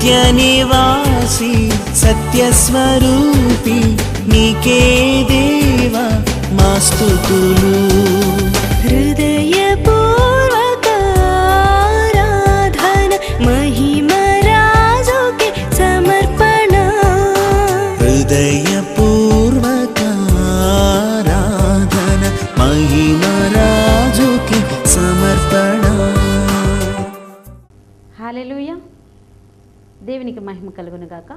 నిత్య నివాసి సత్యస్వరూపి నీకే దేవా మా స్తుతులు. హృదయపూర్వక ఆరాధన మహిమ రాజుకే సమర్పణ. హృదయపూర్వక ఆరాధన మహిమ రాజుకే సమర్పణ. హల్లెలూయా. దేవునికి మహిమ కలుగును గాక.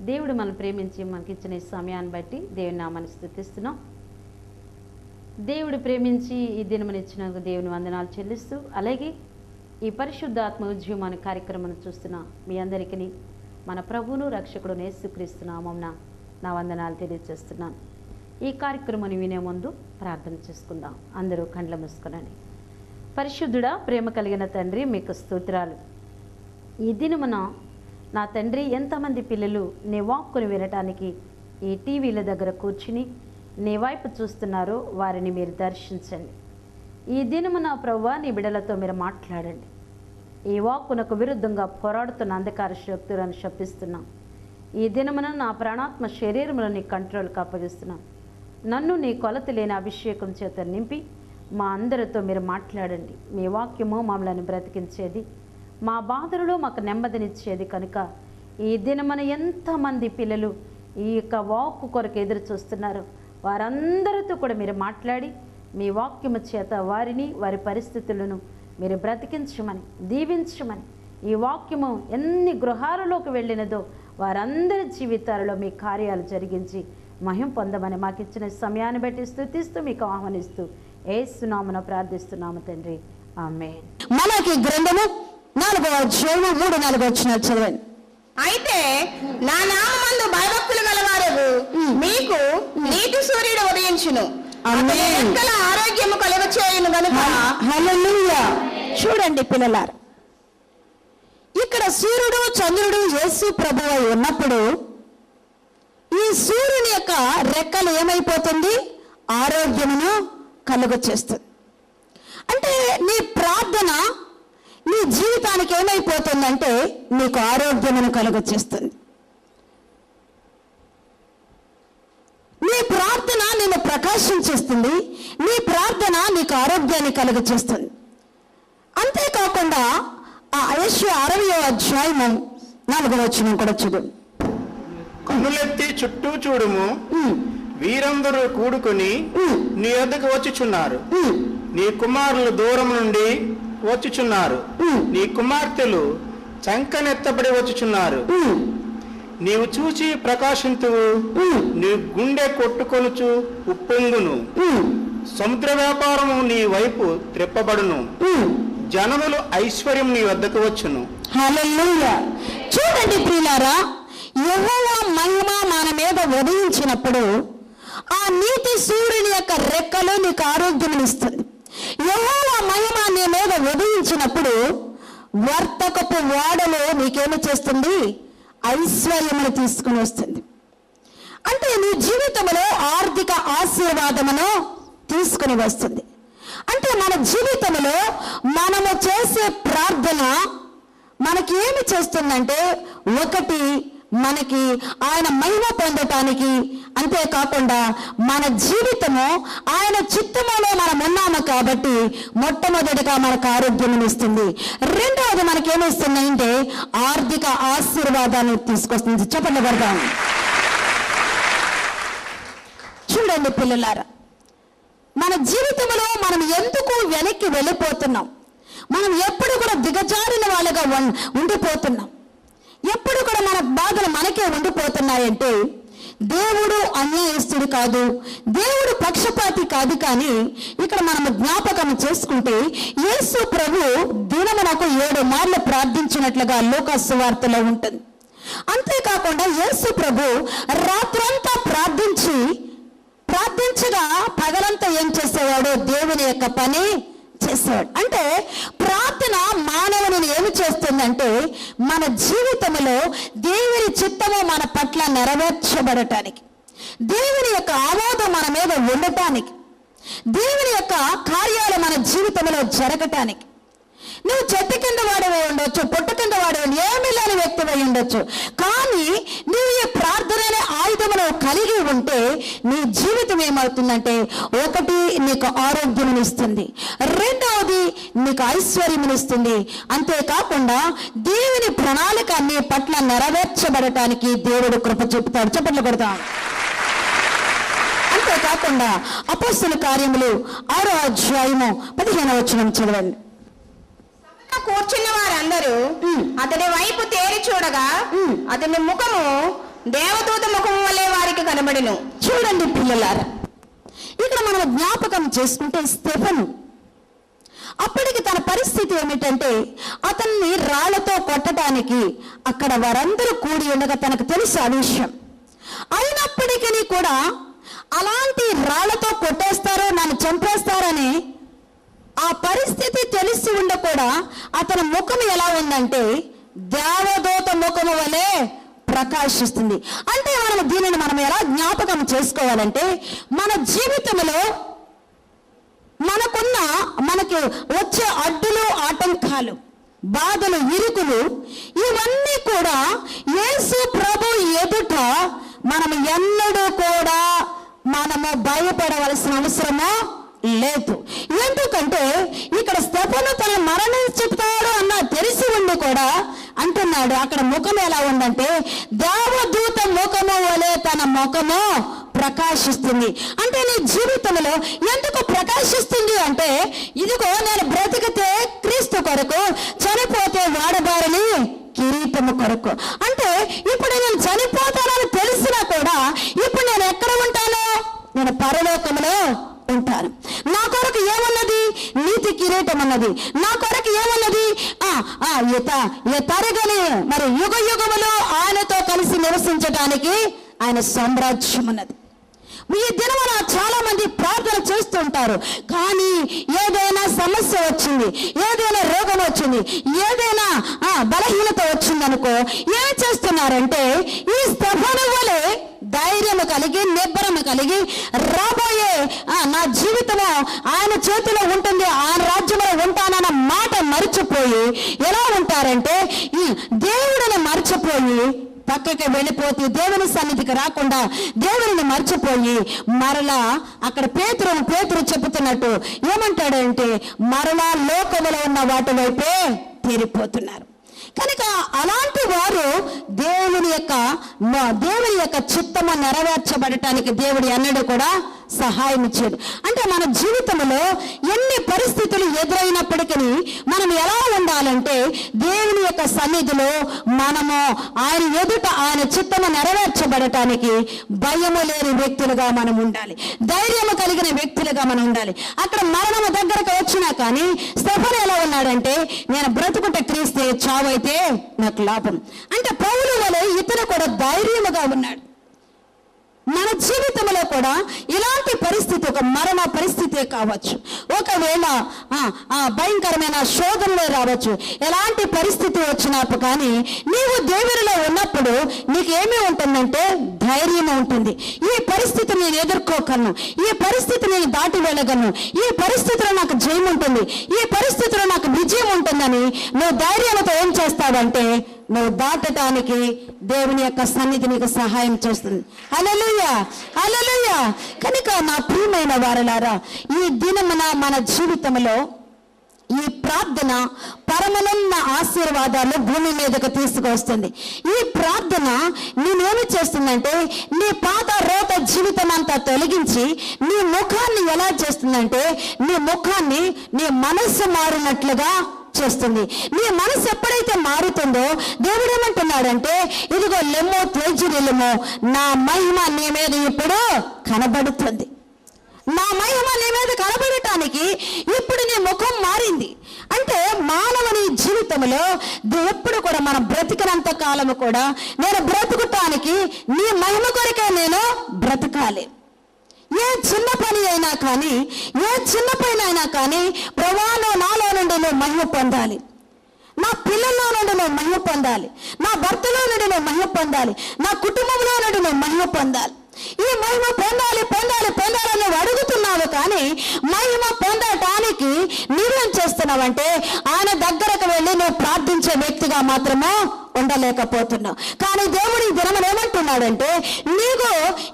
దేవుడు మనం ప్రేమించి మనకిచ్చిన ఈ సమయాన్ని బట్టి దేవుని నామాన్ని స్తుతిస్తున్నాం. దేవుడు ప్రేమించి ఈ దినమునిచ్చినందుకు దేవుని వందనాలు చెల్లిస్తూ, అలాగే ఈ పరిశుద్ధాత్మ ఉద్యమం అనే కార్యక్రమాన్ని చూస్తున్న మీ అందరికీ మన ప్రభువును రక్షకుడు యేసుక్రీస్తు నామమున నా వందనాలు తెలియజేస్తున్నాను. ఈ కార్యక్రమాన్ని వినే ముందు ప్రార్థన చేసుకుందాం. అందరూ కండ్ల మూసుకునండి. పరిశుద్ధుడా, ప్రేమ కలిగిన తండ్రి, మీకు స్తోత్రాలు. ఈ దినమున నా తండ్రి, ఎంతమంది పిల్లలు నీ వాక్కును వినటానికి ఈ టీవీల దగ్గర కూర్చుని నీ వైపు చూస్తున్నారో వారిని మీరు దర్శించండి. ఈ దినమున ప్రభువా, నీ బిడ్డలతో మీరు మాట్లాడండి. ఈ వాక్కునకు విరుద్ధంగా పోరాడుతున్న అంధకార శక్తులను శపిస్తున్నాం. ఈ దినమున నా ప్రాణాత్మ శరీరంలో నీ కంట్రోల్కి అప్పగిస్తున్నాం. నన్ను నీ కొలత లేని అభిషేకం చేత నింపి మా అందరితో మీరు మాట్లాడండి. మీ వాక్యము మమ్మల్ని బ్రతికించేది, మా బాధలలో మాకు నెమ్మదినిచ్చేది కనుక ఈ దినమున ఎంతమంది పిల్లలు ఈ యొక్క వాక్కు కొరకు ఎదురు చూస్తున్నారు, వారందరితో కూడా మీరు మాట్లాడి మీ వాక్యము చేత వారిని, వారి పరిస్థితులను మీరు బ్రతికించమని, దీవించమని, ఈ వాక్యము ఎన్ని గృహాలలోకి వెళ్ళినదో వారందరి జీవితాలలో మీ కార్యాలు జరిగించి మహిమ పొందమని మాకు ఇచ్చిన సమయాన్ని బట్టి స్తుతిస్తూ మీకు ఆహ్వానిస్తూ యేసునామమున ప్రార్థిస్తున్నాము తండ్రి, ఆమేన్. మలాకి గ్రంథము 4వ అధ్యాయము 3-4 వచనాలు చదవండి. అయితే నా నామమందు భయభక్తులు గలవారు మీకు నీతి సూర్యుడు ఉదయించును, రెక్కల ఆరోగ్యము కలుగచేయును గనుక. హల్లెలూయా. చూడండి పిల్లలారా, ఇక్కడ సూర్యుడు చంద్రుడు యేసు ప్రభువై ఉన్నప్పుడు ఈ సూర్యుని యొక్క రెక్కలు ఏమైపోతుంది? ఆరోగ్యమును కలుగచేస్తుంది. అంటే నీ ప్రార్థన నీ జీవితానికి ఏమైపోతుందంటే నీకు ఆరోగ్యమును కలుగచేస్తుంది. నీ ప్రార్థన నిన్ను ప్రకాశించేస్తుంది, నీ ప్రార్థన నీకు ఆరోగ్యాన్ని కలుగచేస్తుంది. అంతేకాకుండా ఆ యెషయా 60వ అధ్యాయము 4వ వచనం కూడా చూడు. కన్నులెత్తి చుట్టూ చూడుము, వీరందరూ కూడుకుని నీ వద్దకు వచ్చుచున్నారు. నీ కుమారులు దూరం నుండి వచ్చుచున్నారు, నీ కుమార్తెలు చంకనెత్తబడి వచ్చుచున్నారు. నీవు చూచి ప్రకాశింతువు, నీ గుండె కొట్టుకొనుచు ఉప్పొంగును. సముద్ర వ్యాపారము నీ వైపు త్రిప్పబడును, జనములు ఐశ్వర్యం నీ వద్దకు వచ్చును. హల్లెలూయా. చూడండి ప్రియులారా, యెహోవా మహిమ మన మీద ఉదయించినప్పుడు ఆ నీతి సూర్యుని యొక్క రెక్కలు నీకు ఆరోగ్యమునిస్తుంది. యెహోవా మహిమ నీ మీద ఉదయించినప్పుడు వర్తకపు వాడలో నీకేమి చేస్తుంది? ఐశ్వర్యమును తీసుకుని వస్తుంది. అంటే నీ జీవితంలో ఆర్థిక ఆశీర్వాదమును తీసుకుని వస్తుంది. అంటే మన జీవితంలో మనము చేసే ప్రార్థన మనకి ఏమి చేస్తుందంటే, ఒకటి మనకి ఆయన మహిమ పొందటానికి, అంతేకాకుండా మన జీవితము ఆయన చిత్తములో మనం ఉన్నాము కాబట్టి మొట్టమొదటిగా మనకు ఆరోగ్యం ఇస్తుంది. రెండవది మనకేమిస్తుంది అంటే ఆర్థిక ఆశీర్వాదాన్ని తీసుకొస్తుంది. చెప్పండి వర్గం. చూడండి పిల్లలారా, మన జీవితంలో మనం ఎందుకు వెనక్కి వెళ్ళిపోతున్నాం? మనం ఎప్పుడు కూడా దిగజారిన వాళ్ళగా ఉండిపోతున్నాం. ఎప్పుడు కూడా మన బాధలు మనకే ఉండిపోతున్నాయంటే దేవుడు అన్యాయస్తుడు కాదు, దేవుడు పక్షపాతి కాదు. కానీ ఇక్కడ మనము జ్ఞాపకం చేసుకుంటే యేసు ప్రభు దినమునకు 7 మార్లు ప్రార్థించినట్లుగా లూకాసు సువార్తలో ఉంటుంది. అంతేకాకుండా యేసు ప్రభు రాత్రంతా ప్రార్థించగా పగలంతా ఏం చేసేవాడు? దేవుని యొక్క పని చేసేవాడు. అంటే ప్రార్థన మానవుని ఏమి చేస్తుందంటే మన జీవితంలో దేవుని చిత్తము మన పట్ల నెరవేర్చబడటానికి, దేవుని యొక్క ఆమోదం మన మీద ఉండటానికి, దేవుని యొక్క కార్యాలు మన జీవితంలో జరగటానికి, నువ్వు చెట్టు కింద వాడివై ఉండొచ్చు, పుట్ట కింద వాడివై ఏమీ లేని వ్యక్తివై ఉండొచ్చు. కానీ నువ్వు ఈ ప్రార్థన అనే ఆయుధమును కలిగి ఉంటే నీ జీవితం ఏమవుతుందంటే, ఒకటి నీకు ఆరోగ్యమునిస్తుంది, రెండవది నీకు ఐశ్వర్యమునిస్తుంది. అంతేకాకుండా దేవుని ప్రణాళిక నీ పట్ల నెరవేర్చబడటానికి దేవుడు కృప చూపుతాడు. చప్పట్లు కొడతాం. అంతేకాకుండా అపోస్తల కార్యములు 6వ అధ్యాయము 15వ వచనం చదవండి. కూర్చున్న వారందరూ అతని వైపు తేరి చూడగా అతని ముఖము దేవదూత ముఖము వలె వారికి కనబడెను. చూడండి పిల్లలారా, ఇక్కడ మనం జ్ఞాపకం చేసుకుంటే స్టెఫెను అప్పటికి తన పరిస్థితి ఏమిటంటే, అతన్ని రాళ్లతో కొట్టడానికి అక్కడ వారందరూ కూడి ఉండగా తనకు తెలుసు ఆ విషయం. అయినప్పటికీ కూడా అలాంటి రాళ్లతో కొట్టేస్తారో నన్ను చంపేస్తారని ఆ పరిస్థితి తెలిసి ఉండ కూడా అతని ముఖం ఎలా ఉందంటే దేవదూత ముఖము వలె ప్రకాశిస్తుంది. అంటే దీనిని మనం ఎలా జ్ఞాపకం చేసుకోవాలంటే, మన జీవితంలో మనకి వచ్చే అడ్డులు, ఆటంకాలు, బాధలు, ఇరుకులు ఇవన్నీ కూడా యేసు ప్రభు ఎదుట మనం ఎన్నడూ కూడా మనము భయపడవలసిన అవసరము లేదు. ఎందుకంటే ఇక్కడ స్టెఫెను తన మరణించుతాడు అన్న తెలిసి ఉండి కూడా అంటున్నాడు, అక్కడ ముఖం ఎలా ఉందంటే దేవదూత ముఖము వలె తన ముఖము ప్రకాశిస్తుంది. అంటే నీ జీవితంలో ఎందుకు ప్రకాశిస్తుంది అంటే, ఇదిగో నేను బ్రతికితే క్రీస్తు కొరకు, చనిపోతే వాడబారని కిరీటము కొరకు. అంటే ఇప్పుడు నేను చనిపోతానని తెలిసినా కూడా ఇప్పుడు నేను ఎక్కడ ఉంటాను? నేను పరలోకములో ఉంటాను. నా కొరకు ఏమన్నది? నీతి కిరీటం అన్నది. నా కొరకు ఏమన్నది? తరగని మరి యుగ యుగములు ఆయనతో కలిసి నివసించడానికి ఆయన సామ్రాజ్యం అన్నది. ఈ దినమున చాలా మంది ప్రార్థన చేస్తుంటారు, కానీ ఏదైనా సమస్య వచ్చింది, ఏదైనా రోగం వచ్చింది, ఏదైనా బలహీనత వచ్చిందనుకో ఏం చేస్తున్నారంటే ఈ స్టెఫెను వలె ధైర్యము కలిగి, నిబ్బరము కలిగి, రాబోయే నా జీవితము ఆయన చేతిలో ఉంటుంది, ఆయన రాజ్యంలో ఉంటానన్న మాట మర్చిపోయి ఎలా ఉంటారంటే ఈ దేవుడిని మర్చిపోయి పక్కకి వెళ్ళిపోతే, దేవుని సన్నిధికి రాకుండా దేవుని మర్చిపోయి మరలా అక్కడ పేతురు చెబుతున్నట్టు ఏమంటాడంటే మరలా లోకములో ఉన్న వాటి వైపే తీరిపోతున్నారు. కనుక అలాంటి వారు దేవుని యొక్క చిత్తము నెరవేర్చబడటానికి దేవుడు అన్నడు కూడా సహాయం చేయడు. అంటే మన జీవితంలో ఎన్ని పరిస్థితులు ఎదురైనప్పటికీ మనం ఎలా ఉండాలంటే దేవుని యొక్క సన్నిధిలో మనము ఆయన ఎదుట ఆయన చిత్తము నెరవేర్చబడటానికి భయము లేని వ్యక్తులుగా మనం ఉండాలి, ధైర్యము కలిగిన వ్యక్తులుగా మనం ఉండాలి. అక్కడ మరణము దగ్గరకు వచ్చినా కానీ స్టెఫెను ఎలా ఉన్నాడంటే నేను బ్రతుకుంటే క్రీస్తే, చావైతే నాకు లాభం. అంటే పౌలు వలె ఇతను కూడా ధైర్యముగా ఉన్నాడు. మన జీవితంలో కూడా ఇలాంటి పరిస్థితి, ఒక మరణ పరిస్థితే కావచ్చు, ఒకవేళ భయంకరమైన శోధనలే రావచ్చు, ఎలాంటి పరిస్థితి వచ్చినప్పుడు కానీ నీవు దేవునిలో ఉన్నప్పుడు నీకేమీ ఉంటుందంటే ధైర్యం ఉంటుంది. ఈ పరిస్థితి నేను ఎదుర్కోగలను, ఈ పరిస్థితి నేను దాటి వెళ్ళగలను, ఈ పరిస్థితిలో నాకు జయం ఉంటుంది, ఈ పరిస్థితిలో నాకు విజయం ఉంటుందని నువ్వు ధైర్యంతో ఏం చేస్తావంటే నువ్వు దాటటానికి దేవుని యొక్క సన్నిధి నీకు సహాయం చేస్తుంది. హల్లెలూయా, హల్లెలూయా. కనుక నా ప్రియమైన వారలారా, ఈ దినమున మన జీవితంలో ఈ ప్రార్థన పరమనన్న ఆశీర్వాదాలు భూమి మీదకు తీసుకొస్తుంది. ఈ ప్రార్థన నేనేమి చేస్తుందంటే నీ పాత రోత జీవితం అంతా తొలగించి నీ ముఖాన్ని ఎలా చేస్తుందంటే నీ ముఖాన్ని నీ మనస్సు మారినట్లుగా చేస్తుంది. నీ మనసు ఎప్పుడైతే మారుతుందో దేవుడు ఏమంటున్నాడంటే ఇదిగో లెమ్మో తేజురిల్లుమో, నా మహిమ నీ మీద ఇప్పుడు కనబడుతుంది. నా మహిమ నీ మీద కనబడటానికి ఇప్పుడు నీ ముఖం మారింది. అంటే మానవుని జీవితంలో ఎప్పుడు కూడా మనం బ్రతికినంత కాలము కూడా నేను బ్రతుకుటానికి నీ మహిమ కొరకే నేను బ్రతకాలి. ఏ చిన్న పని అయినా కానీ, ఏ చిన్న పని అయినా కానీ ప్రభువా నాలో నుండి నువ్వు మహిమ పొందాలి, నా పిల్లల్లో నుండి నువ్వు మహిమ పొందాలి, నా భర్తలో నుండి నువ్వు మహిమ పొందాలి, నా కుటుంబంలో నుండి నువ్వు మహిమ పొందాలి. ఈ మహిమ పొందాలి పొందాలి పొందాలని నువ్వు అడుగుతున్నావు, కానీ మహిమ పొందటానికి నీవేం చేస్తున్నావంటే ఆయన దగ్గరకు వెళ్ళి నువ్వు ప్రార్థించే వ్యక్తిగా మాత్రమే ఉండలేకపోతున్నావు. కానీ దేవుడు ఈ దినములు ఏమంటున్నాడంటే, నీకు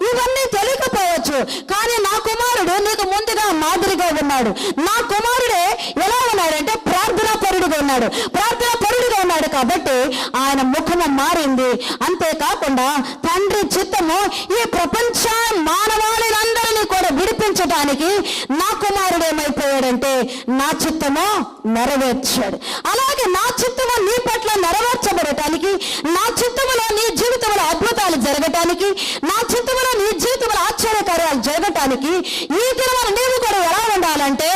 ఇవన్నీ తెలియకపోవచ్చు, కానీ నా కుమారుడు నీకు ముందుగా మాదిరిగా ఉన్నాడు. నా కుమారుడే ఎలా ఉన్నాడంటే ప్రార్థనా పరుడుగా ఉన్నాడు. ప్రార్థనా పరుడుగా ఉన్నాడు కాబట్టి ఆయన ముఖము మారింది. అంతేకాకుండా తండ్రి చిత్తము ఈ ప్రపంచ మానవాళినందరినీ కూడా విడిపించడానికి నా కుమారుడు ఏమైపోయాడంటే నా చిత్తము నెరవేర్చాడు. అలాగే నా చిత్తము నీ పట్ల నెరవేర్చబడటానికి, నా చిత్తములో నీ జీవితంలో అద్భుతాలు జరగటానికి, నా చిత్తములో నీ జీవితంలో ఆశ్చర్యకార్యాలు జరగటానికి ఈ దినమున నీవు కూడా ఎలా ఉండాలంటే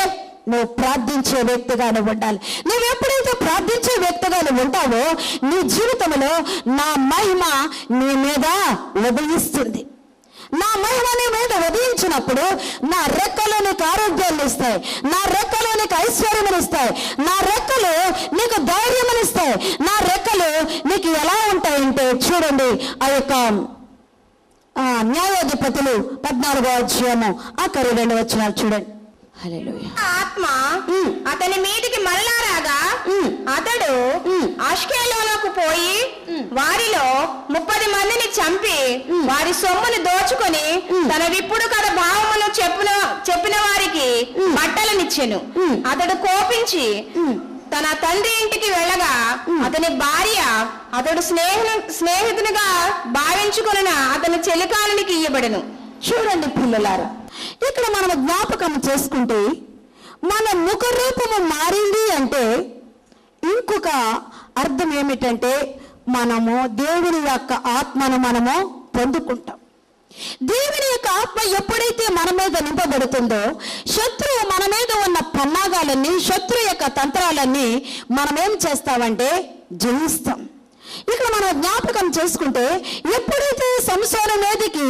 నువ్వు ప్రార్థించే వ్యక్తిగా నువ్వు ఉండాలి. నువ్వు ఎప్పుడైతే ప్రార్థించే వ్యక్తిగా నువ్వు ఉంటావో నీ జీవితంలో నా మహిమ నీ మీద ఉదయిస్తుంది. నా మహిమ నీ మీద ఉదయించినప్పుడు నా రెక్కలు నీకు ఆరోగ్యాన్ని ఇస్తాయి, నా రెక్కలు నీకు ఐశ్వర్యములు ఇస్తాయి, నా రెక్కలు నీకు ధైర్యములు ఇస్తాయి, నా రెక్కలు నీకు ఎలా ఉంటాయంటే చూడండి, ఆ యొక్క న్యాయాధిపతులు 14వ అధ్యాయము 2 వచనాలు చూడండి. హల్లెలూయా. ఆత్మ అతని మీదికి మరలా రాగా అతడు అష్కెలోనుకు పోయి వారిలో 30 మందిని చంపి వారి సొమ్మును దోచుకొని తన విప్పుడు కథ భావమును చెప్పిన వారికి బట్టలనిచ్చెను. అతడు కోపించి తన తండ్రి ఇంటికి వెళ్ళగా అతని భార్య అతడు స్నేహితునిగా భావించుకొనిన అతని చెలికానునికి ఇయ్యబడెను. చూడండి పిల్లలారా, ఇక్కడ మనం జ్ఞాపకం చేసుకుంటే మన ముఖ రూపము మారింది అంటే ఇంకొక అర్థం ఏమిటంటే మనము దేవుని యొక్క ఆత్మను మనము పొందుకుంటాం. దేవుని యొక్క ఆత్మ ఎప్పుడైతే మన మీద నింపబడుతుందో శత్రువు మన మీద ఉన్న పన్నాగాలన్నీ, శత్రువు యొక్క తంత్రాలన్నీ మనం ఏం చేస్తామంటే జయిస్తాం. ఇక్కడ మనం జ్ఞాపకం చేసుకుంటే ఎప్పుడైతే సంసోను మీదకి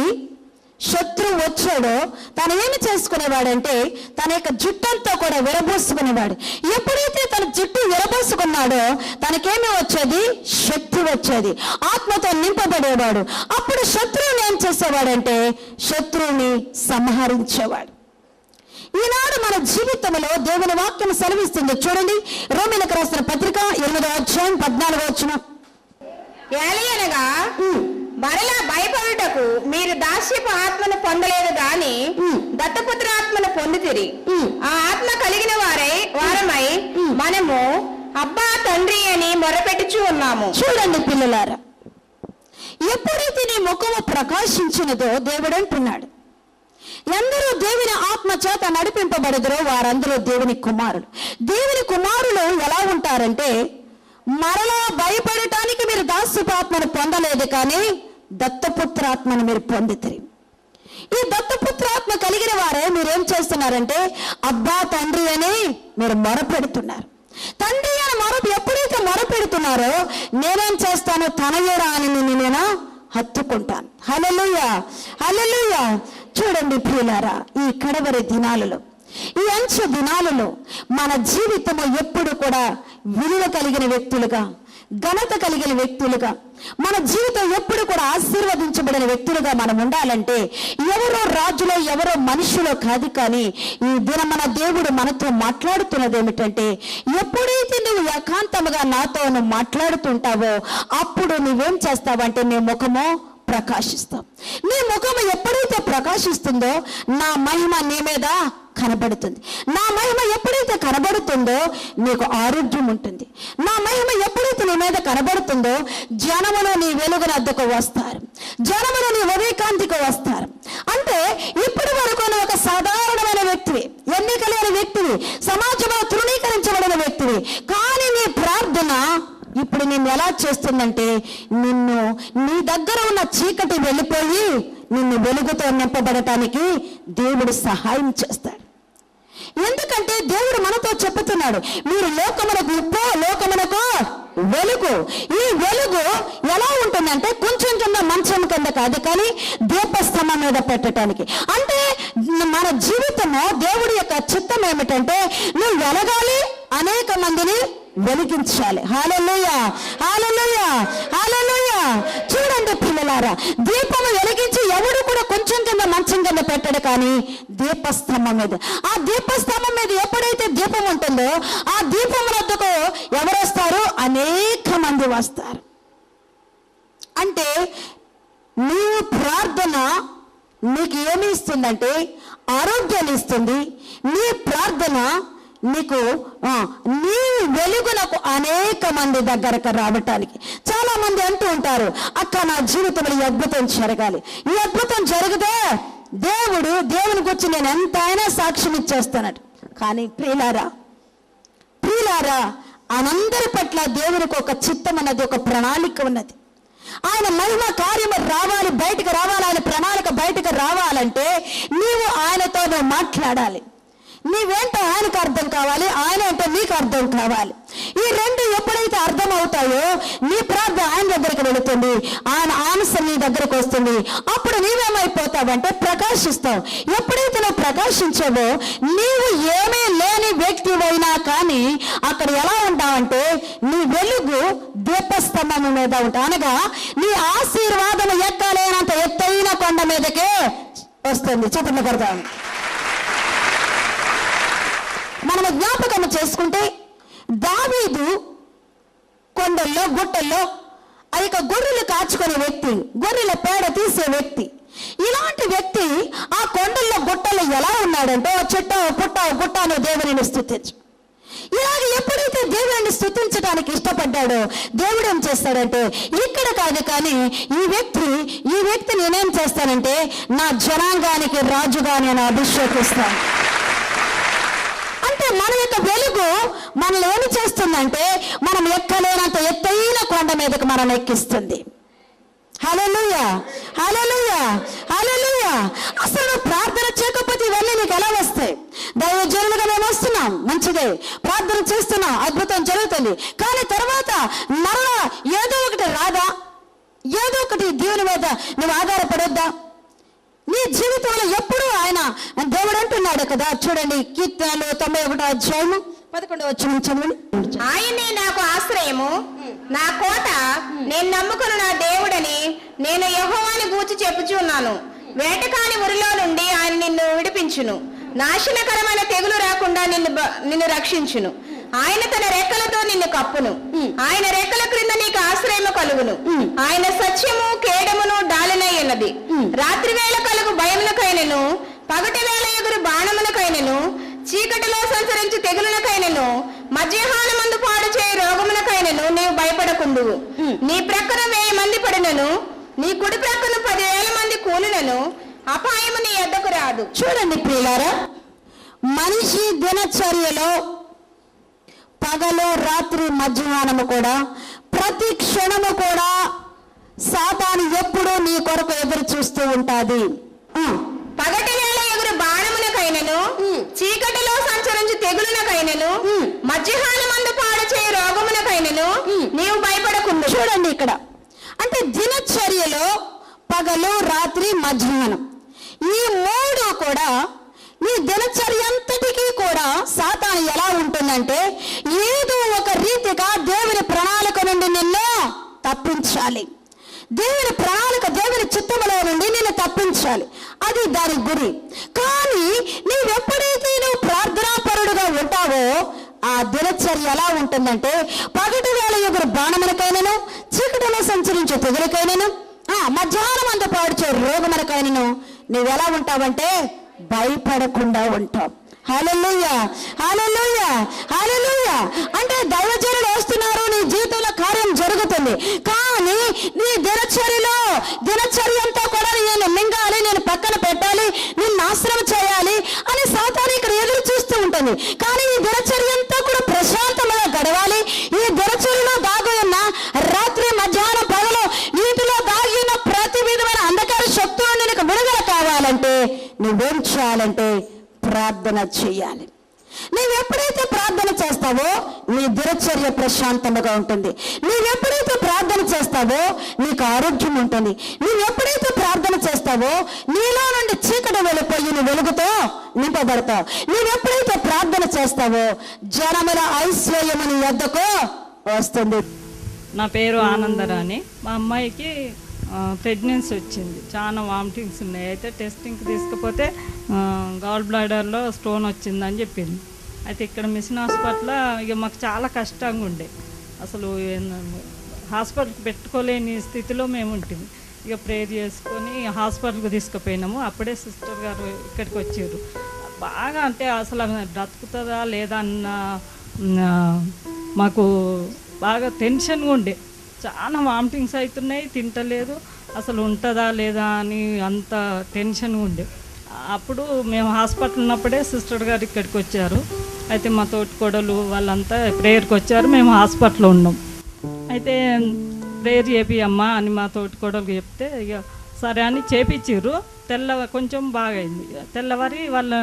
శత్రువు వచ్చాడో తను ఏమి చేసుకునేవాడంటే తన యొక్క జుట్టంతా కూడా విరబోసుకునేవాడు. ఎప్పుడైతే తన జుట్టు విరబోసుకున్నాడో తనకేమి వచ్చేది? శక్తి వచ్చేది, ఆత్మతో నింపబడేవాడు. అప్పుడు శత్రువుని ఏం చేసేవాడంటే శత్రువుని సంహరించేవాడు. ఈనాడు మన జీవితంలో దేవుని వాక్యం సెలవిస్తుంది. చూడండి, రోమీయులకు రాసిన పత్రిక 8వ అధ్యాయం 14వ వచనం. ఏలయనగా మరలా భయపడుటకు మీరు దాస్యపు ఆత్మను పొందలేదు గాని దత్తపుత్ర ఆత్మను పొందితిరి. ఆ ఆత్మ కలిగిన వారమై మనము అబ్బా తండ్రి అని మొరపెట్టుచూ ఉన్నాము. చూడండి పిల్లలారా, ఎప్పుడైతే నీ ముఖము ప్రకాశించినదో దేవుడు అంటున్నాడు, ఎందరూ దేవుని ఆత్మ చేత నడిపింపబడదురో వారందరూ దేవుని కుమారులు. దేవుని కుమారులు ఎలా ఉంటారంటే మరలా భయపడటానికి మీరు దాస్యపాత్మను పొందలేదు కానీ దత్తపుత్రాత్మను మీరు పొందితిరి. ఈ దత్తపుత్రాత్మ కలిగిన వారే మీరేం చేస్తున్నారంటే అబ్బా తండ్రి అని మీరు మొరపెడుతున్నారు. తండ్రి అని ఎప్పుడైతే మొరపెడుతున్నారో నేనేం చేస్తాను? తనయుడా అని నేను హత్తుకుంటాను. హల్లెలూయా, హల్లెలూయా. చూడండి ప్రియులారా, ఈ కడవరి దినాలలో, ఈ అంచె దినాలలో మన జీవితము ఎప్పుడు కూడా విలువ కలిగిన వ్యక్తులుగా, ఘనత కలిగిన వ్యక్తులుగా, మన జీవితం ఎప్పుడు కూడా ఆశీర్వదించబడిన వ్యక్తులుగా మనం ఉండాలంటే ఎవరో రాజులో ఎవరో మనుషులో కాదు, కానీ ఈ దినం మన దేవుడు మనతో మాట్లాడుతున్నది ఏమిటంటే ఎప్పుడైతే నువ్వు ఏకాంతముగా నాతో నువ్వు మాట్లాడుతుంటావో అప్పుడు నువ్వేం చేస్తావంటే నీ ముఖము ప్రకాశిస్తావు. నీ ముఖము ఎప్పుడైతే ప్రకాశిస్తుందో నా మహిమ నీ మీద కనబడుతుంది. నా మహిమ ఎప్పుడైతే కనబడుతుందో నీకు ఆరోగ్యం ఉంటుంది. నా మహిమ ఎప్పుడైతే నీ మీద కనబడుతుందో జనములు నీ వెలుగునద్దకు వస్తారు, జనములు నీ ఉదయకాంతికి వస్తారు. అంటే ఇప్పటి వరకు నువ్వు ఒక సాధారణమైన వ్యక్తివి, ఎన్నిక లేని వ్యక్తివి, సమాజంలో తృణీకరించబడిన వ్యక్తివి. కానీ నీ ప్రార్థన ఇప్పుడు నిన్ను ఎలా చేస్తుందంటే నిన్ను నీ దగ్గర ఉన్న చీకటి వెళ్ళిపోయి నిన్ను వెలుగుతో నింపబడటానికి దేవుడు సహాయం చేస్తాడు. ఎందుకంటే దేవుడు మనతో చెప్తున్నాడు, మీరు లోకమునకు ఉప్పు, లోకమునకు వెలుగు. ఈ వెలుగు ఎలా ఉంటుందంటే కొంచెం కింద మంచం కింద కాదు, కానీ దీపస్తంభం మీద పెట్టడానికి. అంటే మన జీవితము దేవుడి యొక్క చిత్తం ఏమిటంటే నువ్వు వెలగాలి, అనేక మందిని వెలిగించాలి. హల్లెలూయా, హల్లెలూయా, హల్లెలూయా. చూడండి పిల్లలారా, దీపము వెలిగించి ఎవడు కూడా కొంచెం కింద మంచం కింద పెట్టడు, కానీ దీపస్తంభం మీద. ఆ దీపస్తంభం మీద ఎప్పుడైతే దీపం ఉంటుందో ఆ దీపం వద్దకు ఎవరు వస్తారు? అనేక మంది వస్తారు. అంటే నీ ప్రార్థన నీకు ఏమి ఇస్తుందంటే ఆరోగ్యాన్ని ఇస్తుంది. నీ ప్రార్థన నీకు నీ వెలుగునకు అనేక మంది దగ్గరకు రావటానికి. చాలా మంది అంటూ ఉంటారు, అక్క నా జీవితంలో ఈ అద్భుతం జరగాలి, ఈ అద్భుతం జరిగితే దేవుని గురించి నేను ఎంత అయినా సాక్ష్యం ఇచ్చేస్తానట. కానీ ప్రియులారా, అనందరి పట్ల దేవునికి ఒక చిత్తం అన్నది, ఒక ప్రణాళిక ఉన్నది. ఆయన మహిమ కార్యము రావాలి, బయటకు రావాలి, ఆయన ప్రణాళిక బయటకు రావాలంటే నీవు ఆయనతో మాట్లాడాలి. నీవేంటో ఆయనకు అర్థం కావాలి, ఆయన అంటే నీకు అర్థం కావాలి. ఈ రెండు ఎప్పుడైతే అర్థం అవుతాయో నీ ప్రార్థన ఆయన దగ్గరికి వెళుతుంది, ఆయన ఆన్సర్ నీ దగ్గరకు వస్తుంది. అప్పుడు నీవేమైపోతావంటే ప్రకాశిస్తావు. ఎప్పుడైతే నువ్వు ప్రకాశించావో నీవు ఏమీ లేని వ్యక్తివైనా కానీ అక్కడ ఎలా ఉంటావంటే నీ వెలుగు దీపస్తంభం మీద ఉంటావు. అనగా నీ ఆశీర్వాదం ఎక్కలేనంత ఎత్తైన కొండ మీదకే వస్తుంది. చప్పట్లు కొడతాం. మనము జ్ఞాపకం చేసుకుంటే దావీదు కొండల్లో గుట్టల్లో ఆ యొక్క గొర్రెలు కాచుకునే వ్యక్తి, గొర్రెల పేడ తీసే వ్యక్తి. ఇలాంటి వ్యక్తి ఆ కొండల్లో గుట్టల్లో ఎలా ఉన్నాడంటే చెట్ట పుట్ట గుట్టను దేవుని స్తుతించు. ఇలాగ ఎప్పుడైతే దేవుడిని స్తుతించడానికి ఇష్టపడ్డాడో దేవుడు ఏం చేస్తాడంటే ఇక్కడ కాదు కానీ ఈ వ్యక్తి నేనేం చేస్తానంటే నా జనాంగానికి రాజుగా నేను అభిషేకిస్తాను. అంటే మన యొక్క వెలుగు మనల్ని ఏమి చేస్తుందంటే మనం ఎక్కలేనంత ఎత్తైన కొండ మీదకి మనం ఎక్కిస్తుంది. హల్లెలూయా, హల్లెలూయా, హల్లెలూయా. అసలు ప్రార్థన చేయకపోతే ఇవన్నీ నీకు ఎలా వస్తాయి? దైవజనులుగా మేము వస్తున్నాం, మంచిదే, ప్రార్థన చేస్తున్నాం, అద్భుతం జరుగుతుంది. కానీ తర్వాత మరలా ఏదో ఒకటి రాదా? ఏదో ఒకటి దేవుని మీద నువ్వు ఆధారపడొద్దా? నీ జీవితంలో ఎప్పుడు ఆయన దేవుడు అంటున్నాడు కదా, చూడండి కీర్తనలు 91వ అధ్యాయము 11వ వచనం చదవండి. ఆయనే నాకు ఆశ్రయము, నా కోట, నేను నమ్ముకున్న నా దేవుడని నేను యెహోవాని గూర్చి చెప్పుచున్నాను. వేటకాని ఉరిలో నుండి ఆయన నిన్ను విడిపించును, నాశనకరమైన తెగులు రాకుండా నిన్ను రక్షించును. ఆయన తన రెక్కలతో నిన్ను కప్పును, ఆయన రెక్కల క్రింద నీకు ఆశ్రయము కలుగును. ఆయన సత్యము కేడమును డాలినై ఉన్నది. రాత్రి వేళ కలుగు భయములకైనను, పగటి వేళ ఎగురు బాణములకైనను, చీకటిలో సంచరించు తెగులునకైనను, మధ్యాహ్నమందు పాడు చేయి రోగమునకైనను నీవు భయపడకుందువు. నీ ప్రక్కన 1000 మంది పడినను, నీ కుడి ప్రక్కన 10,000 మంది కూలినను అపాయము నీ యొద్దకు రాదు. చూడండి ప్రియులారా, మనిషి దినచర్యలో పగలు రాత్రి మధ్యాహ్నము కూడా ప్రతి క్షణము కూడా సాతాను ఎప్పుడూ నీ కొరకు ఎదురు చూస్తూ ఉంటాది. పగటి వేళ ఎగురు బాణమునకైనను, చీకటిలో సంచరించు తెగులునకైనను, మధ్యాహ్నమందు పాడు చేయి రోగమునకైనను నీవు భయపడకుండు. చూడండి ఇక్కడ అంటే దినచర్యలో పగలు రాత్రి మధ్యాహ్నం ఈ మూడు కూడా నీ దినచర్య అంతటికీ కూడా సాతాను ఎలా ఉంటుందంటే ఏదో ఒక రీతిగా దేవుని ప్రణాళిక నుండి నిన్ను తప్పించాలి. దేవుని ప్రణాళిక, దేవుని చిత్తములో నుండి నిన్ను తప్పించాలి, అది దాని గురి. కానీ నీవెప్పుడైతే నువ్వు ప్రార్థనాపరుడుగా ఉంటావో ఆ దినచర్య ఎలా ఉంటుందంటే పగటి వేళ ఎగురు బాణములకైనను, చీకటిలో సంచరించే తెగులకైనను, మధ్యాహ్నం అంత పాడుచే రోగములకైనను నువ్వెలా ఉంటావంటే భయపడకుండా ఉంటావు. హల్లెలూయా, హల్లెలూయా, హల్లెలూయా. అంటే దైవజనులు వస్తున్నారు, నీ జీవితంలో కార్యం జరుగుతుంది. కానీ నీ దినచర్య అంతా కూడా నేను మింగాలి, నేను పక్కన పెట్టాలి, నేను నాశనం చేయాలి అని సాతాను ఇక్కడ ఎదురు చూస్తూ ఉంటుంది. కానీ ఈ దినచర్య అంతా కూడా ప్రశాంతంగా గడవాలి. ఈ దినచర్యలో దాగి ఉన్న రాత్రి మధ్యాహ్నం పగలు వీటిలో దాగి ఉన్న ప్రతి విధమైన అంధకార శక్తులను నీకు విడుదల కావాలంటే నువ్వేం చేయాలంటే ప్రార్థన చేయాలి. నీవెప్పుడైతే ప్రార్థన చేస్తావో నీ దినచర్య ప్రశాంతంగా ఉంటుంది. నీవెప్పుడైతే ప్రార్థన చేస్తావో నీకు ఆరోగ్యం ఉంటుంది. నీవెప్పుడైతే ప్రార్థన చేస్తావో నీలో నుండి చీకటి వెళ్ళిపోయి నీ వెలుగుతో నింపబడతావు. నీవెప్పుడైతే ప్రార్థన చేస్తావో జనముల ఐశ్వర్యము నీ వద్దకు వస్తుంది. నా పేరు ఆనందరాణి. మా అమ్మాయికి ప్రెగ్నెన్సీ వచ్చింది, చాలా వామిటింగ్స్ ఉన్నాయి. అయితే టెస్టింగ్కి తీసుకపోతే గాల్ బ్లాడర్లో స్టోన్ వచ్చిందని చెప్పింది. అయితే ఇక్కడ మిషన్ హాస్పిటల్ ఇక మాకు చాలా కష్టంగా ఉండే, అసలు హాస్పిటల్కి పెట్టుకోలేని స్థితిలో మేము ఉంటుంది. ఇక ప్రేయర్ చేసుకొని హాస్పిటల్కి తీసుకుపోయినాము. అప్పుడే సిస్టర్ గారు ఇక్కడికి వచ్చారు. బాగా అంటే అసలు బ్రతుకుతుందా లేదా అన్న మాకు బాగా టెన్షన్గా ఉండే, చాలా వామిటింగ్స్ అవుతున్నాయి, తింటలేదు, అసలు ఉంటుందా లేదా అని అంత టెన్షన్గా ఉండే. అప్పుడు మేము హాస్పిటల్ ఉన్నప్పుడే సిస్టర్ గారు ఇక్కడికి వచ్చారు. అయితే మా తోటికోడలు వాళ్ళంతా ప్రేయర్కి వచ్చారు, మేము హాస్పిటల్లో ఉన్నాం. అయితే ప్రేయర్ చేపియమ్మా అని మా తోటికోడలు చెప్తే ఇక సరే అని చేపించారు. కొంచెం బాగా అయింది. తెల్లవారి వాళ్ళ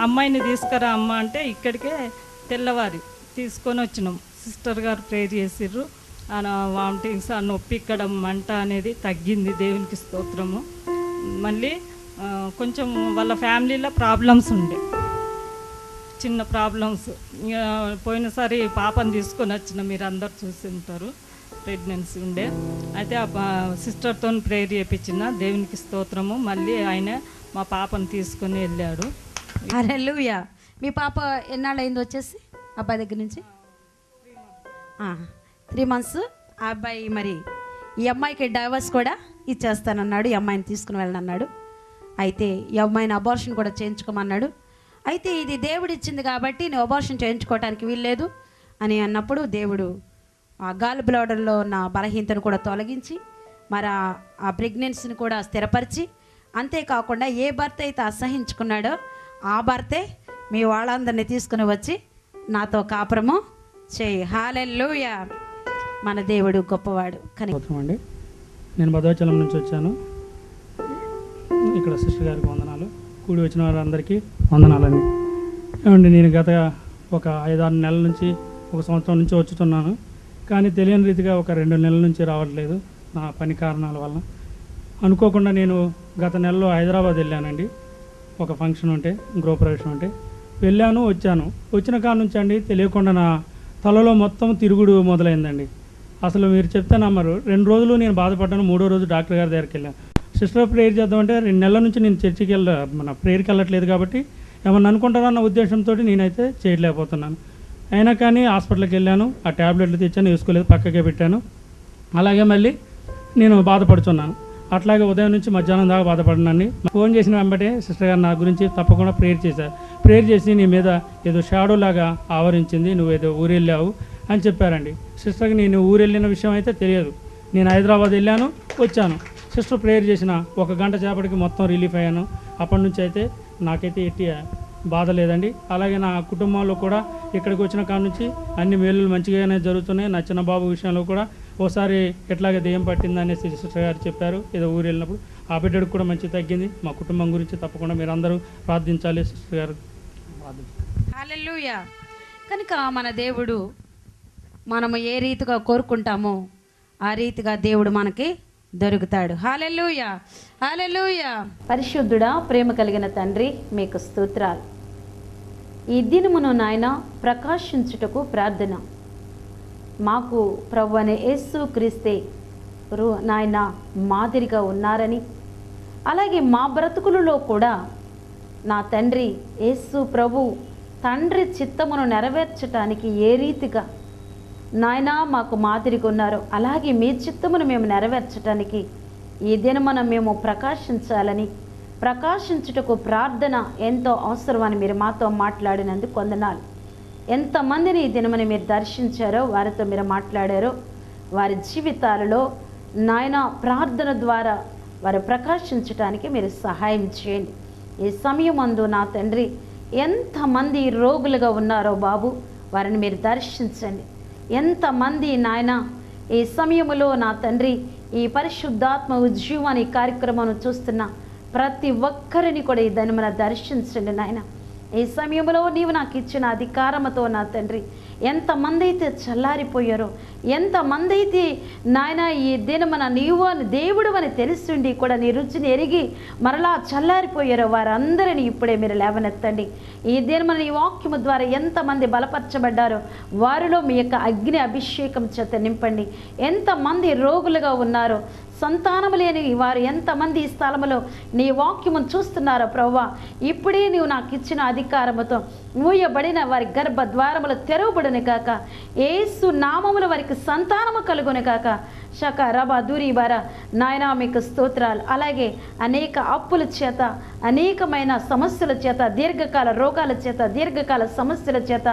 అమ్మాయిని తీసుకురా అమ్మ అంటే ఇక్కడికే తెల్లవారి తీసుకొని వచ్చినాం. సిస్టర్ గారు ప్రేయర్ చేసిర్రు. వామిటింగ్స్, ఆ నొప్పి, ఇక్కడ మంట అనేది తగ్గింది, దేవునికి స్తోత్రము. మళ్ళీ కొంచెం వాళ్ళ ఫ్యామిలీలో ప్రాబ్లమ్స్ ఉండే, చిన్న ప్రాబ్లమ్స్. పోయినసారి పాపను తీసుకొని వచ్చిన, మీరు అందరు చూసి ఉంటారు, ప్రెగ్నెన్సీ ఉండే. అయితే ఆ సిస్టర్తో ప్రేయర్ చేయించిన, దేవునికి స్తోత్రము. మళ్ళీ ఆయన మా పాపను తీసుకొని వెళ్ళాడు. హల్లెలూయా. మీ పాప ఎన్నాళ్ళు అయింది వచ్చేసి అబ్బాయి దగ్గర నుంచి? 3 months. ఆ అబ్బాయి మరి ఈ అమ్మాయికి డైవర్స్ కూడా ఇచ్చేస్తానన్నాడు, ఈ అమ్మాయిని తీసుకుని వెళ్ళనన్నాడు. అయితే ఈ అమ్మాయిని అబార్షన్ కూడా చేయించుకోమన్నాడు. అయితే ఇది దేవుడు ఇచ్చింది కాబట్టి నువ్వు అబార్షన్ చేయించుకోవడానికి వీల్లేదు అని అన్నప్పుడు దేవుడు ఆ గాల్ బ్లాడర్లో ఉన్న బలహీనతను కూడా తొలగించి మరి ఆ ప్రెగ్నెన్సీని కూడా స్థిరపరిచి, అంతేకాకుండా ఏ భర్త అయితే అసహించుకున్నాడో ఆ భర్తే మీ వాళ్ళందరినీ తీసుకుని వచ్చి నాతో కాపురము చేయి. హల్లెలూయా. మన దేవుడు గొప్పవాడు. అండి, నేను భద్రాచలం నుంచి వచ్చాను. ఇక్కడ సిస్టర్ గారికి వందనాలు, కూడి వచ్చిన వారందరికీ వందనాలండి. ఏమండి, నేను గత ఒక 5-6 నెలల నుంచి, 1 సంవత్సరం నుంచి వచ్చుతున్నాను. కానీ తెలియని రీతిగా ఒక 2 నెలల నుంచి రావట్లేదు, నా పని కారణాల వల్ల. అనుకోకుండా నేను గత నెలలో హైదరాబాద్ వెళ్ళానండి. ఒక ఫంక్షన్ ఉంటే, గృహప్రవేశం ఉంటే వెళ్ళాను, వచ్చాను. వచ్చిన కాడ నుంచి అండి తెలియకుండా నా తలలో మొత్తం తిరుగుడు మొదలైందండి. అసలు మీరు చెప్తే నమ్మరు, 2 రోజులు నేను బాధపడ్డాను. 3వ రోజు డాక్టర్ గారి దగ్గరికి వెళ్ళాను. సిస్టర్ ప్రేయర్ చేద్దామంటే 2 నెలల నుంచి నేను చర్చికి మన ప్రేయర్కి వెళ్ళట్లేదు కాబట్టి ఏమన్నా అనుకుంటారన్న ఉద్దేశంతో నేనైతే చేయలేకపోతున్నాను. అయినా కానీ హాస్పిటల్కి వెళ్ళాను, ఆ ట్యాబ్లెట్లు తెచ్చాను, వేసుకోలేదు, పక్కకే పెట్టాను. అలాగే మళ్ళీ నేను బాధపడుతున్నాను. అట్లాగే ఉదయం నుంచి మధ్యాహ్నం దాకా బాధపడినాన్ని. ఫోన్ చేసిన వెంబటే సిస్టర్ గారు నా గురించి తప్పకుండా ప్రేయర్ చేశారు. ప్రేయర్ చేసి నీ మీద ఏదో షాడో లాగా ఆవరించింది, నువ్వేదో ఊరు వెళ్ళావు అని చెప్పారండి. సిస్టర్కి నేను ఊరు వెళ్ళిన విషయం అయితే తెలియదు. నేను హైదరాబాద్ వెళ్ళాను, వచ్చాను. సిస్టర్ ప్రేయర్ చేసిన 1 గంట సేపటికి మొత్తం రిలీఫ్ అయ్యాను. అప్పటి నుంచి అయితే నాకైతే ఎట్టి బాధ లేదండి. అలాగే నా కుటుంబంలో కూడా ఇక్కడికి వచ్చిన కాడ నుంచి అన్ని మేలులు మంచిగానే జరుగుతున్నాయి. నా చిన్న బాబు విషయంలో కూడా ఓసారి ఎట్లాగే దెయ్యం పట్టిందనేసి సిస్టర్ గారు చెప్పారు ఏదో ఊరు వెళ్ళినప్పుడు. ఆ బిడ్డకు కూడా మంచి తగ్గింది. మా కుటుంబం గురించి తప్పకుండా మీరు అందరూ ప్రార్థించాలి సిస్టర్ గారు. హల్లెలూయా. కనుక మన దేవుడు మనము ఏ రీతిగా కోరుకుంటామో ఆ రీతిగా దేవుడు మనకి దొరుకుతాడు. హల్లెలూయా, హల్లెలూయా. పరిశుద్ధుడా, ప్రేమ కలిగిన తండ్రి, మీకు స్తోత్రాలు. ఈ దినమును నాయన ప్రకాశించుటకు ప్రార్థన. మాకు ప్రభు అనే యేసు క్రీస్తే నాయన మాదిరిగా ఉన్నారని, అలాగే మా బ్రతుకులలో కూడా నా తండ్రి యేసు ప్రభు తండ్రి చిత్తమును నెరవేర్చటానికి ఏ రీతిగా నాయన మాకు మాదిరిగా ఉన్నారో అలాగే మీ చిత్తమును మేము నెరవేర్చటానికి ఈ దినమున మేము ప్రకాశించాలని, ప్రకాశించుటకు ప్రార్థన ఎంతో అవసరమని మీరు మాతో మాట్లాడినందుకు వందనాలు. ఎంతమందిని ఈ దినమని మీరు దర్శించారో, వారితో మీరు మాట్లాడారో, వారి జీవితాలలో నాయన ప్రార్థన ద్వారా వారు ప్రకాశించటానికి మీరు సహాయం చేయండి. ఈ సమయమందు నా తండ్రి ఎంతమంది రోగులుగా ఉన్నారో బాబు, వారిని మీరు దర్శించండి. ఎంతమంది నాయన ఈ సమయంలో నా తండ్రి ఈ పరిశుద్ధాత్మ ఉజ్జీవాన్ని కార్యక్రమం చూస్తున్న ప్రతి ఒక్కరిని కూడా ఈ దినమున దర్శించండి నాయన. ఈ సమయంలో నీవు నాకు ఇచ్చిన అధికారముతో నా తండ్రి ఎంతమంది అయితే చల్లారిపోయారో, ఎంతమంది అయితే నాయన ఈ దినమున నీవు అని దేవుడు అని తెలుసుండి కూడా నీ రుచిని ఎరిగి మరలా చల్లారిపోయారో వారందరినీ ఇప్పుడే మీరు లేవనెత్తండి. ఈ దినమున నీ వాక్యము ద్వారా ఎంతమంది బలపరచబడ్డారో వారిలో మీ యొక్క అగ్ని అభిషేకం చేత నింపండి. ఎంతమంది రోగులుగా ఉన్నారో, సంతానము లేని వారు ఎంతమంది ఈ స్థలములో నీ వాక్యమును చూస్తున్నారో ప్రభువా, ఇప్పుడే నీవు నాకు ఇచ్చిన అధికారముతో మూయబడిన వారి గర్భ ద్వారములు తెరవబడును కాక, యేసు నామముల వారికి సంతానము కలుగును కాక. శక రబ దూరి బార నాయనా మీకు స్తోత్రాలు. అలాగే అనేక అప్పుల చేత, అనేకమైన సమస్యల చేత, దీర్ఘకాల రోగాల చేత, దీర్ఘకాల సమస్యల చేత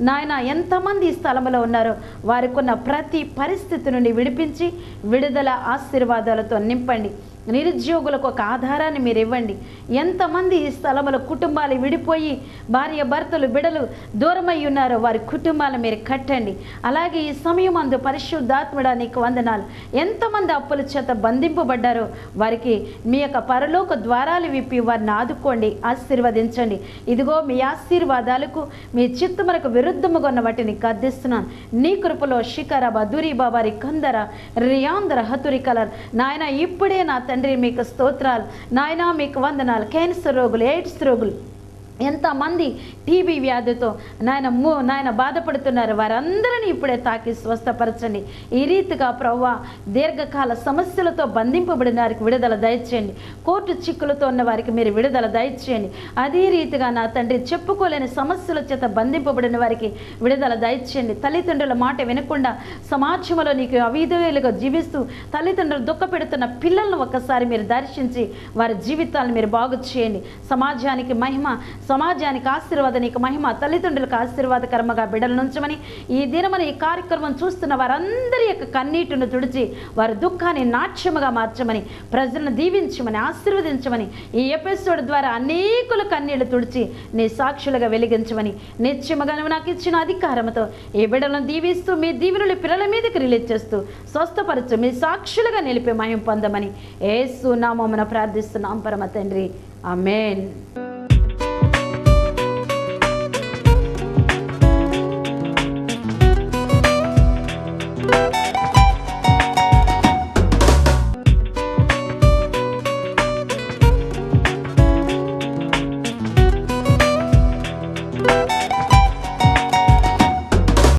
నాయన ఎంతమంది ఈ స్థలంలో ఉన్నారో వారికి ఉన్న ప్రతి పరిస్థితి నుండి విడిపించి విడుదల ఆశీర్వాదాలతో నింపండి. నిరుద్యోగులకు ఒక ఆధారాన్ని మీరు ఇవ్వండి. ఎంతమంది ఈ స్థలంలో కుటుంబాలు విడిపోయి భార్య భర్తలు బిడలు దూరమై ఉన్నారో వారి కుటుంబాలు మీరు కట్టండి. అలాగే ఈ సమయం అందు పరిశుద్ధాత్ముడా నీకు వందనాలు. ఎంతమంది అప్పుల చేత బంధింపబడ్డారో వారికి మీ యొక్క పరలోక ద్వారాలు విప్పి వారిని ఆదుకోండి, ఆశీర్వదించండి. ఇదిగో మీ ఆశీర్వాదాలకు మీ చిత్తములకు విరుద్ధముగా ఉన్న వాటిని గద్దిస్తున్నాను. నీ కృపలో శిఖర బదురి బాబారి కందర రియాందర హతురి కలర్ నాయన ఇప్పుడే నా తండ్రి మీకు స్తోత్రాలు. నాయనా మీకు వందనాలు. క్యాన్సర్ రోగులు, ఎయిడ్స్ రోగులు, ఎంతమంది టీబీ వ్యాధితో నాయన బాధపడుతున్నారు వారందరినీ ఇప్పుడే తాకి స్వస్థపరచండి. ఈ రీతిగా ప్రభువా దీర్ఘకాల సమస్యలతో బంధింపబడిన వారికి విడుదల దయచేయండి. కోర్టు చిక్కులతో ఉన్న వారికి మీరు విడుదల దయచేయండి. అదే రీతిగా నా తండ్రి చెప్పుకోలేని సమస్యల చేత బంధింపబడిన వారికి విడుదల దయచేయండి. తల్లిదండ్రుల మాట వినకుండా సమాజంలో నీకు అవిధేయులుగా జీవిస్తూ తల్లిదండ్రులు దుఃఖపెడుతున్న పిల్లలను ఒక్కసారి మీరు దర్శించి వారి జీవితాలను మీరు బాగు చేయండి. సమాజానికి మహిమ, సమాజానికి ఆశీర్వాదం, నీకు మహిమ, తల్లిదండ్రులకు ఆశీర్వాదకరముగా బిడ్డల నుంచమని ఈ దినమని ఈ కార్యక్రమం చూస్తున్న వారందరి యొక్క కన్నీటిని తుడిచి వారి దుఃఖాన్ని నాట్యముగా మార్చమని, ప్రజలను దీవించమని, ఆశీర్వదించమని, ఈ ఎపిసోడ్ ద్వారా అనేకుల కన్నీళ్లు తుడిచి నీ సాక్షులుగా వెలిగించమని నిత్యముగా నాకు ఇచ్చిన అధికారంతో ఈ బిడ్డలను దీవిస్తూ మీ దీవెనలు పిల్లల మీదకి రిలీజ్ చేస్తూ స్వస్థపరచు, మీ సాక్షులుగా నిలిపి మహిమ పొందమని యేసు నామమున ప్రార్థిస్తున్నాం పరమ తండ్రి. ఆమేన్.